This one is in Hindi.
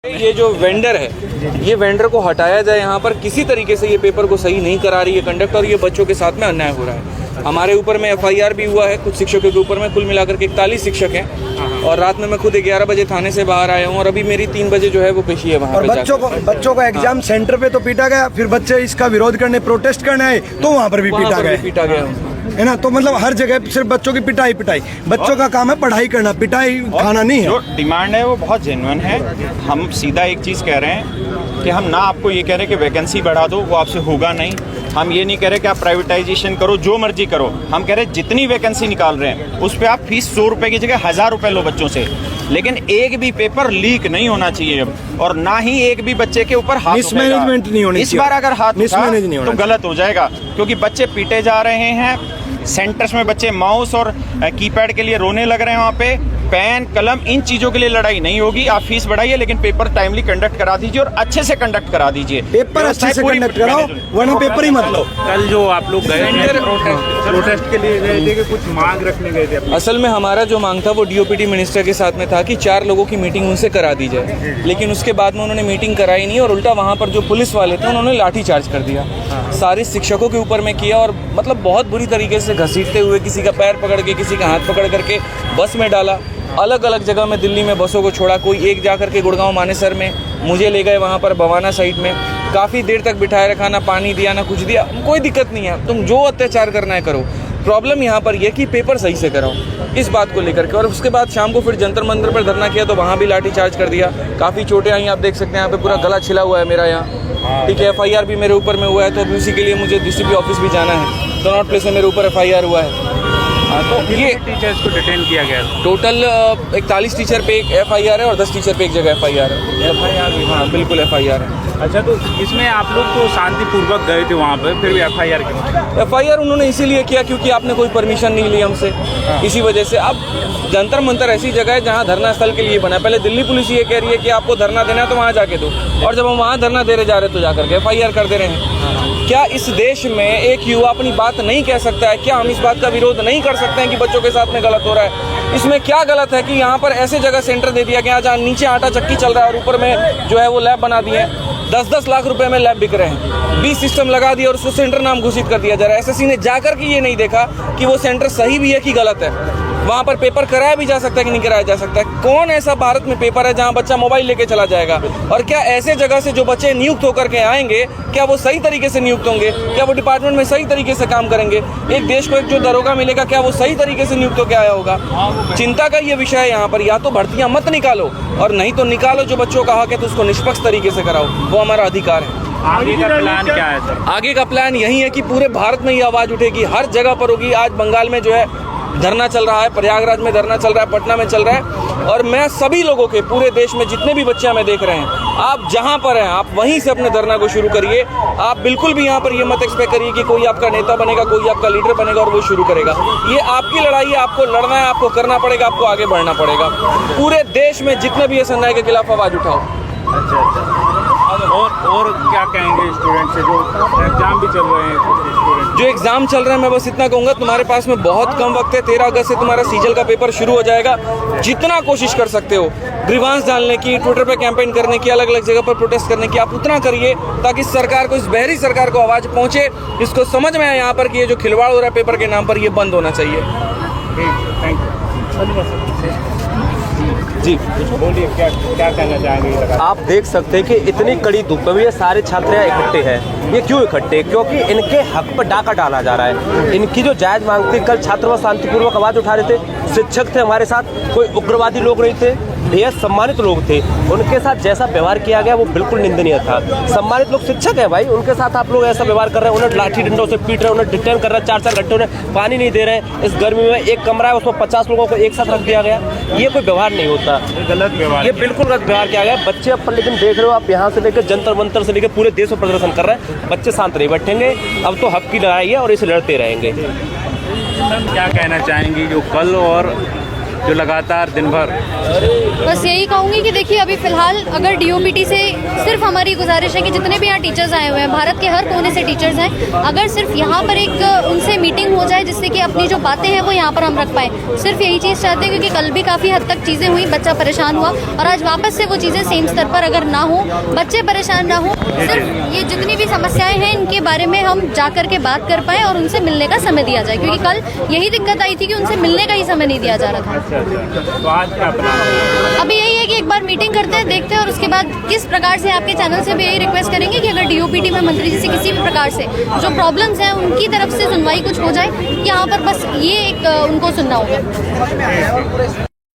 ये जो वेंडर है, ये वेंडर को हटाया जाए। यहाँ पर किसी तरीके से ये पेपर को सही नहीं करा रही है कंडक्ट, और ये बच्चों के साथ में अन्याय हो रहा है। हमारे ऊपर में FIR भी हुआ है कुछ शिक्षकों के ऊपर में, कुल मिलाकर के 41 शिक्षक हैं। और रात में मैं खुद 11 बजे थाने से बाहर आया हूँ, और अभी मेरी 3 बजे जो है वो पेशी है वहाँ और बच्चों को एग्जाम सेंटर पे तो पीटा गया, फिर बच्चे इसका विरोध करने प्रोटेस्ट करने आए तो वहाँ पर भी पीटा गया है ना। तो मतलब हर जगह सिर्फ बच्चों की पिटाई। बच्चों का काम है पढ़ाई करना, पिटाई खाना नहीं है। जो डिमांड है वो बहुत जेन्युइन है। हम सीधा एक चीज़ कह रहे हैं कि हम ना आपको ये कह रहे हैं कि वैकेंसी बढ़ा दो, वो आपसे होगा नहीं। हम ये नहीं कह रहे कि आप प्राइवेटाइजेशन करो, जो मर्जी करो। हम कह रहे हैं जितनी वैकेंसी निकाल रहे हैं उस पर आप फीस 100 रुपये की जगह 1000 रुपये लो बच्चों से, लेकिन एक भी पेपर लीक नहीं होना चाहिए, और ना ही एक भी बच्चे के ऊपर हाथ मिसमैनेजमेंट नहीं होनी चाहिए। इस बार अगर हाथ मिसमैनेज नहीं होना तो गलत हो जाएगा, क्योंकि बच्चे पीटे जा रहे हैं। सेंटर्स में बच्चे माउस और कीपैड के लिए रोने लग रहे हैं। वहाँ पे पेन कलम इन चीज़ों के लिए लड़ाई नहीं होगी। आप फीस बढ़ाइए, लेकिन पेपर टाइमली कंडक्ट करा दीजिए और अच्छे से कंडक्ट करा दीजिए। पेपर अच्छे से कंडक्ट कराओ, वरना पेपर ही मत लो। कल जो आप लोग गए प्रोटेस्ट के लिए गए थे कि कुछ मांग रखने गए थे? असल में हमारा जो मांग था वो DOPT मिनिस्टर के साथ में था कि 4 लोगों की मीटिंग उनसे करा दी जाए, लेकिन उसके बाद में उन्होंने मीटिंग कराई नहीं, और उल्टा वहाँ पर जो पुलिस वाले थे उन्होंने लाठी चार्ज कर दिया, सारे शिक्षकों के ऊपर में किया, और मतलब बहुत बुरी तरीके से घसीटते हुए किसी का पैर पकड़ के, किसी का हाथ पकड़ करके बस में डाला। अलग अलग जगह में दिल्ली में बसों को छोड़ा, कोई एक जा करके गुड़गांव मानेसर में, मुझे ले गए वहाँ पर बवाना साइड में, काफ़ी देर तक बिठाए रखा, ना पानी दिया ना कुछ दिया। कोई दिक्कत नहीं है, तुम जो अत्याचार करना है करो, प्रॉब्लम यहाँ पर यह कि पेपर सही से कराओ, इस बात को लेकर के। और उसके बाद शाम को फिर जंतर मंतर पर धरना किया तो वहाँ भी लाठी चार्ज कर दिया, काफ़ी चोटें आई। आप देख सकते हैं यहाँ पे पूरा गला छिला हुआ है मेरा यहाँ, ठीक है। FIR भी मेरे ऊपर में हुआ है, तो अभी उसी के लिए मुझे DCP ऑफिस भी जाना है। कनॉट प्लेस में मेरे ऊपर FIR हुआ है। तो ये टीचर्स को डिटेन किया गया? टोटल 41 टीचर पे एक FIR है और 10 टीचर पे एक जगह FIR है। FIR? हाँ बिल्कुल FIR है। अच्छा, तो इसमें आप लोग तो शांतिपूर्वक गए थे वहाँ पे, फिर भी FIR क्यों? FIR उन्होंने इसीलिए किया क्योंकि आपने कोई परमिशन नहीं ली हमसे, इसी वजह से। अब जंतर मंतर ऐसी जगह है जहाँ धरना स्थल के लिए बना है। पहले दिल्ली पुलिस ये कह रही है कि आपको धरना देना है तो वहाँ जाके दो, और जब हम वहाँ धरना दे रहे जा रहे तो जाकर के FIR कर दे रहे हैं। क्या इस देश में एक युवा अपनी बात नहीं कह सकता है? क्या हम इस बात का विरोध नहीं कर सकते हैं कि बच्चों के साथ में गलत हो रहा है? इसमें क्या गलत है कि यहाँ पर ऐसे जगह सेंटर दे दिया गया जहाँ नीचे आटा चक्की चल रहा है और ऊपर में जो है वो लैब बना दिए हैं। 10-10 लाख रुपए में लैब बिक रहे हैं, 20 सिस्टम लगा दिया और उसको सेंटर नाम घोषित कर दिया जा रहा है। SSC ने जाकर के ये नहीं देखा कि वो सेंटर सही भी है कि गलत है। वहाँ पर पेपर कराया भी जा सकता है कि नहीं कराया जा सकता है? कौन ऐसा भारत में पेपर है जहाँ बच्चा मोबाइल लेके चला जाएगा? और क्या ऐसे जगह से जो बच्चे नियुक्त होकर के आएंगे, क्या वो सही तरीके से नियुक्त होंगे? क्या वो डिपार्टमेंट में सही तरीके से काम करेंगे? एक देश को एक जो दरोगा मिलेगा, क्या वो सही तरीके से नियुक्त होकर आया होगा? चिंता का ये विषय है यहाँ पर। या तो भर्तियाँ मत निकालो, और नहीं तो निकालो जो बच्चों का हक है तो उसको निष्पक्ष तरीके से कराओ, वो हमारा अधिकार है। आगे का प्लान क्या है सर? आगे का प्लान यही है कि पूरे भारत में ये आवाज़ उठेगी, हर जगह पर होगी। आज बंगाल में जो है धरना चल रहा है, प्रयागराज में धरना चल रहा है, पटना में चल रहा है, और मैं सभी लोगों के, पूरे देश में जितने भी बच्चे हमें देख रहे हैं, आप जहां पर हैं आप वहीं से अपने धरना को शुरू करिए। आप बिल्कुल भी यहां पर ये मत एक्सपेक्ट करिए कि कोई आपका नेता बनेगा, कोई आपका लीडर बनेगा और वो शुरू करेगा। ये आपकी लड़ाई है, आपको लड़ना है, आपको करना पड़ेगा, आपको आगे बढ़ना पड़ेगा। पूरे देश में जितने भी इस अन्याय के खिलाफ आवाज़ उठाओ। अच्छा। और क्या कहेंगे स्टूडेंट से जो एग्जाम भी चल रहे हैं? जो एग्जाम चल रहे हैं, मैं बस इतना कहूँगा, तुम्हारे पास में बहुत कम वक्त है। 13 अगस्त से तुम्हारा सीजल का पेपर शुरू हो जाएगा। जितना कोशिश कर सकते हो ग्रीवांस डालने की, ट्विटर पे कैंपेन करने की, अलग अलग जगह पर प्रोटेस्ट करने की, आप उतना करिए ताकि सरकार को, इस बहरी सरकार को आवाज़ पहुँचे, इसको समझ में आए यहाँ पर कि ये जो खिलवाड़ हो रहा है पेपर के नाम पर, ये बंद होना चाहिए। थैंक यू जी बोलिए, क्या कहना चाहेंगे? आप देख सकते हैं कि इतनी कड़ी धूप में ये सारे छात्र यहाँ इकट्ठे हैं। ये क्यों इकट्ठे? क्योंकि इनके हक पर डाका डाला जा रहा है। इनकी जो जायज़ मांग थी, कल छात्र व शांतिपूर्वक आवाज़ उठा रहे थे, शिक्षक थे हमारे साथ, कोई उग्रवादी लोग नहीं थे, बेहद सम्मानित लोग थे। उनके साथ जैसा व्यवहार किया गया वो बिल्कुल निंदनीय था। सम्मानित लोग शिक्षक हैं भाई, उनके साथ आप लोग ऐसा व्यवहार कर रहे हैं, उन्हें लाठी डंडों से पीट रहे हैं, उन्हें डिटेन कर रहे हैं, 4-4 घंटे उन्हें पानी नहीं दे रहे हैं। इस गर्मी में एक कमरा है, उसमें 50 लोगों को एक साथ रख दिया गया। ये कोई व्यवहार नहीं होता, गलत व्यवहार, ये बिल्कुल गलत व्यवहार किया गया। बच्चे अब लेकिन देख रहे हो आप, यहाँ से लेकर जंतर मंतर से लेकर पूरे देश में प्रदर्शन कर रहे हैं। बच्चे शांत नहीं बैठेंगे, अब तो हक की लड़ाई है और इसे लड़ते रहेंगे। क्या कहना चाहेंगी जो कल और जो लगातार दिन भर? बस यही कहूँगी कि देखिए अभी फ़िलहाल अगर डीओपीटी से सिर्फ हमारी गुजारिश है कि जितने भी यहाँ टीचर्स आए हुए हैं, भारत के हर कोने से टीचर्स हैं, अगर सिर्फ यहाँ पर एक उनसे मीटिंग हो जाए जिससे कि अपनी जो बातें हैं वो यहाँ पर हम रख पाएँ, सिर्फ यही चीज़ चाहते हैं। क्योंकि कल भी काफ़ी हद तक चीज़ें हुई, बच्चा परेशान हुआ, और आज वापस से वो चीज़ें सेम स्तर पर अगर ना हो, बच्चे परेशान ना हो, सिर्फ ये जितनी भी समस्याएं हैं इनके बारे में हम जा कर के बात कर पाएँ और उनसे मिलने का समय दिया जाए। क्योंकि कल यही दिक्कत आई थी कि उनसे मिलने का ही समय नहीं दिया जा रहा था। तो आज क्या प्लान है? अभी यही है कि एक बार मीटिंग करते हैं, देखते हैं, और उसके बाद किस प्रकार से आपके चैनल से भी यही रिक्वेस्ट करेंगे कि अगर डीओपीटी में मंत्री जी से किसी भी प्रकार से जो प्रॉब्लम्स हैं उनकी तरफ से सुनवाई कुछ हो जाए, यहाँ पर बस ये एक उनको सुनना होगा।